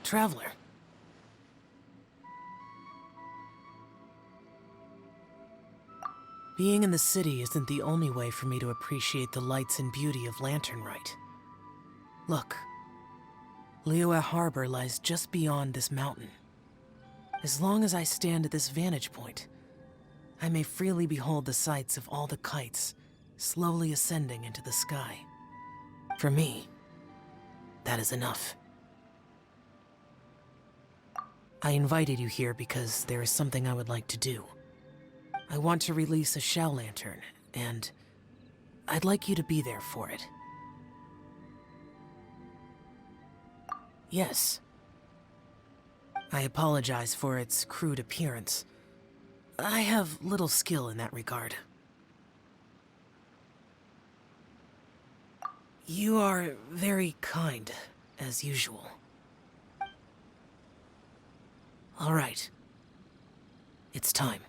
Traveler. Being in the city isn't the only way for me to appreciate the lights and beauty of Lantern Rite. Look, Liyue Harbor lies just beyond this mountain. As long as I stand at this vantage point, I may freely behold the sights of all the kites slowly ascending into the sky. For me, that is enough. I invited you here because there is something I would like to do. I want to release a shell lantern, and I'd like you to be there for it. Yes. I apologize for its crude appearance. I have little skill in that regard. You are very kind, as usual. All right. It's time.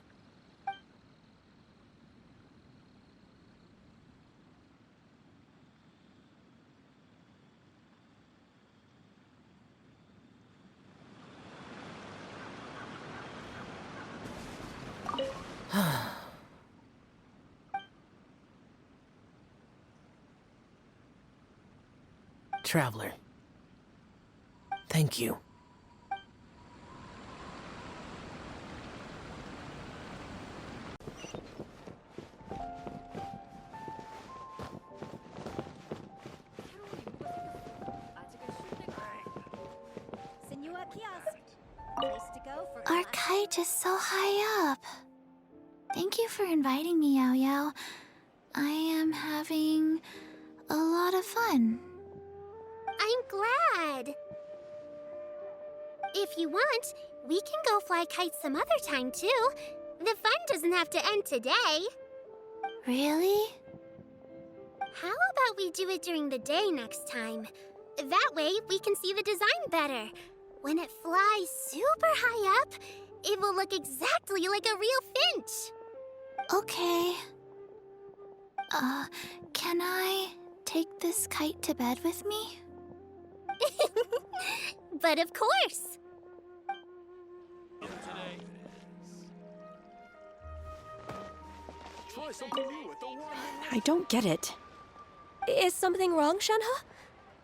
Traveler. Thank you. Our kite is so high up. Thank you for inviting me, Yao Yao. I am having a lot of fun. I'm glad. If you want, we can go fly kites some other time, too. The fun doesn't have to end today. Really? How about we do it during the day next time? That way, we can see the design better. When it flies super high up, it will look exactly like a real finch. Okay. Can I take this kite to bed with me? But of course. I don't get it. Is something wrong, Shenhe?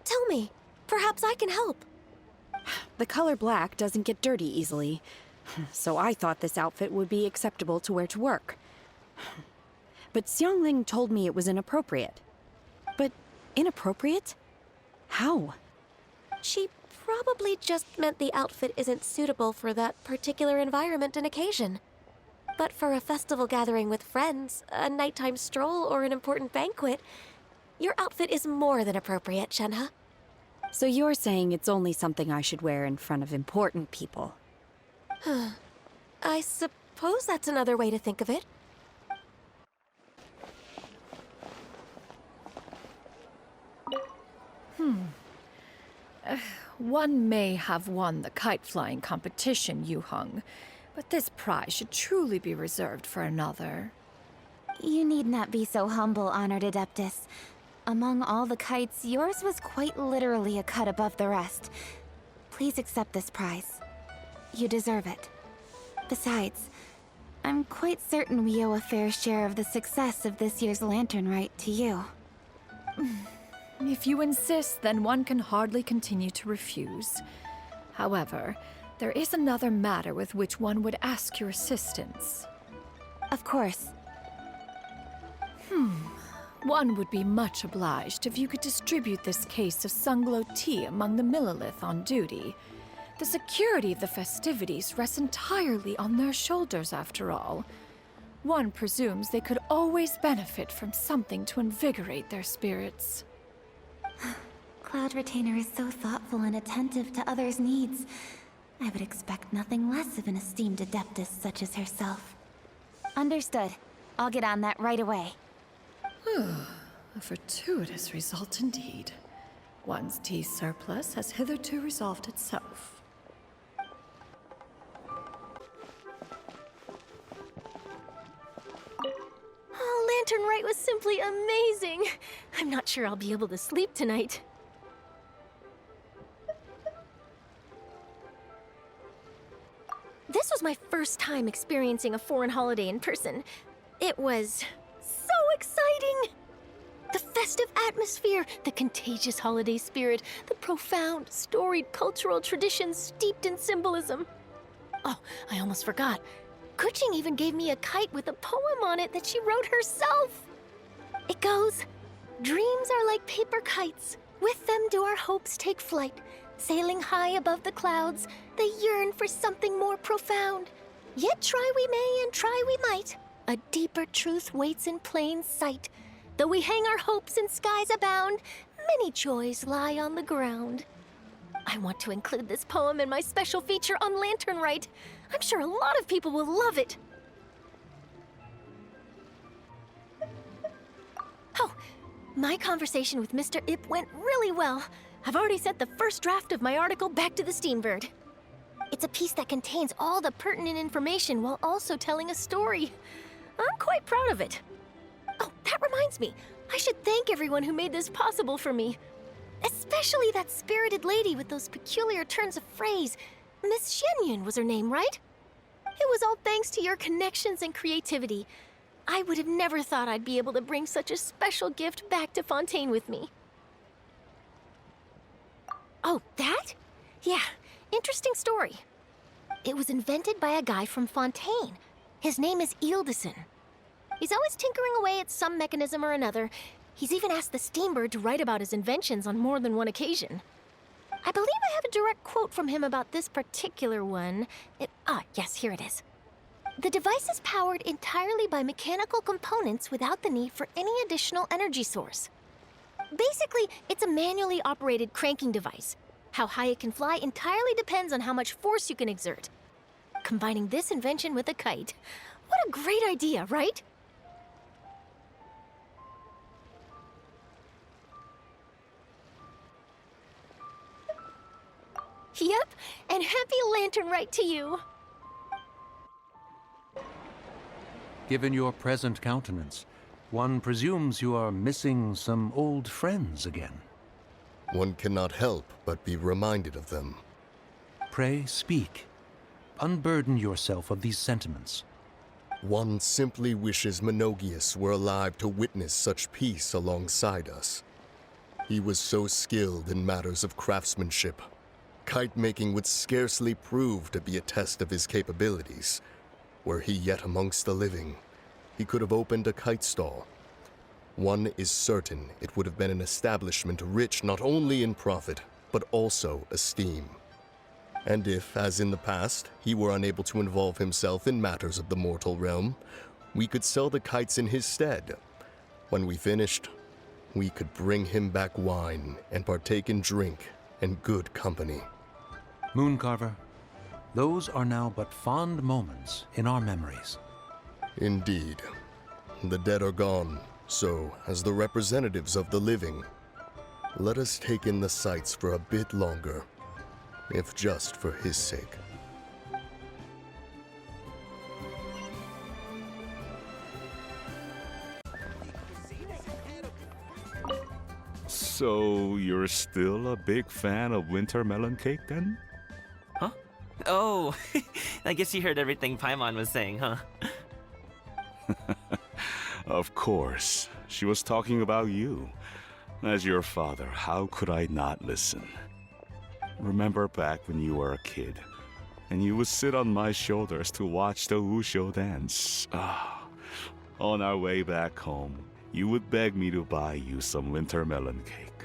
Tell me. Perhaps I can help. The color black doesn't get dirty easily, so I thought this outfit would be acceptable to wear to work. But Xiangling told me it was inappropriate. But inappropriate? How? She probably just meant the outfit isn't suitable for that particular environment and occasion. But for a festival gathering with friends, a nighttime stroll, or an important banquet, your outfit is more than appropriate, Shenhe. So you're saying it's only something I should wear in front of important people? I suppose that's another way to think of it. One may have won the kite-flying competition, Yu Heng, but this prize should truly be reserved for another. You need not be so humble, Honored Adeptus. Among all the kites, yours was quite literally a cut above the rest. Please accept this prize. You deserve it. Besides, I'm quite certain we owe a fair share of the success of this year's Lantern Rite to you. If you insist, then one can hardly continue to refuse. However, there is another matter with which one would ask your assistance. Of course. One would be much obliged if you could distribute this case of Sunglow tea among the Millilith on duty. The security of the festivities rests entirely on their shoulders, after all. One presumes they could always benefit from something to invigorate their spirits. Cloud Retainer is so thoughtful and attentive to others' needs. I would expect nothing less of an esteemed adeptus such as herself. Understood. I'll get on that right away. A fortuitous result indeed. One's tea surplus has hitherto resolved itself. Oh, Lantern Rite was simply amazing. I'm not sure I'll be able to sleep tonight. my first time experiencing a foreign holiday in person. It was so exciting! The festive atmosphere, the contagious holiday spirit, the profound, storied cultural traditions steeped in symbolism. Oh, I almost forgot. Kuching even gave me a kite with a poem on it that she wrote herself. It goes, "Dreams are like paper kites. With them do our hopes take flight. Sailing high above the clouds, they yearn for something more profound. Yet try we may and try we might. A deeper truth waits in plain sight. Though we hang our hopes in skies abound, many joys lie on the ground." I want to include this poem in my special feature on Lantern Rite. I'm sure a lot of people will love it. Oh, my conversation with Mr. Ip went really well. I've already sent the first draft of my article back to the Steambird. It's a piece that contains all the pertinent information while also telling a story. I'm quite proud of it. Oh, that reminds me. I should thank everyone who made this possible for me. Especially that spirited lady with those peculiar turns of phrase. Miss Shenyun was her name, right? It was all thanks to your connections and creativity. I would have never thought I'd be able to bring such a special gift back to Fontaine with me. Oh, that? Yeah, interesting story. It was invented by a guy from Fontaine. His name is Ildison. He's always tinkering away at some mechanism or another. He's even asked the Steambird to write about his inventions on more than one occasion. I believe I have a direct quote from him about this particular one. Yes, here it is. "The device is powered entirely by mechanical components without the need for any additional energy source." Basically, it's a manually operated cranking device. How high it can fly entirely depends on how much force you can exert. Combining this invention with a kite. What a great idea, right? Yep, and happy Lantern Rite to you! Given your present countenance, one presumes you are missing some old friends again. One cannot help but be reminded of them. Pray speak. Unburden yourself of these sentiments. One simply wishes Menogius were alive to witness such peace alongside us. He was so skilled in matters of craftsmanship. Kite-making would scarcely prove to be a test of his capabilities. Were he yet amongst the living, he could have opened a kite stall. One is certain it would have been an establishment rich not only in profit, but also esteem. And if, as in the past, he were unable to involve himself in matters of the mortal realm, we could sell the kites in his stead. When we finished, we could bring him back wine and partake in drink and good company. Mooncarver, those are now but fond moments in our memories. Indeed. The dead are gone, so, as the representatives of the living, let us take in the sights for a bit longer, if just for his sake. So, you're still a big fan of winter melon cake then? Huh? Oh, I guess you heard everything Paimon was saying, huh? Of course. She was talking about you. As your father, how could I not listen? Remember back when you were a kid, and you would sit on my shoulders to watch the Wushu dance. On our way back home, you would beg me to buy you some winter melon cake.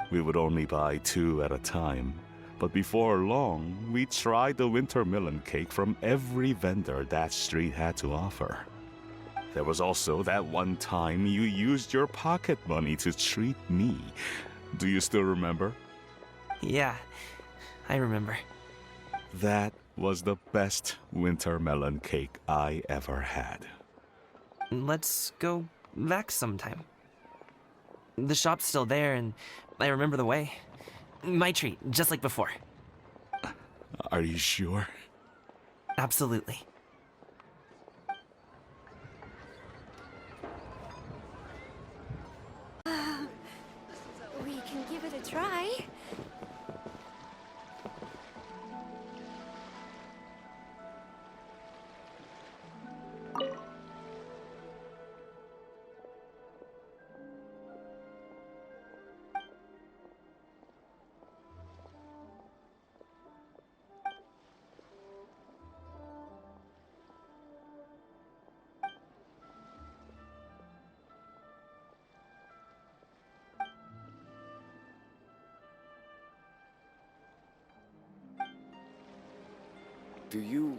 We would only buy 2 at a time, but before long, we tried the winter melon cake from every vendor that street had to offer. There was also that one time you used your pocket money to treat me. Do you still remember? Yeah, I remember. That was the best winter melon cake I ever had. Let's go back sometime. The shop's still there, and I remember the way. My treat, just like before. Are you sure? Absolutely. We can give it a try. Do you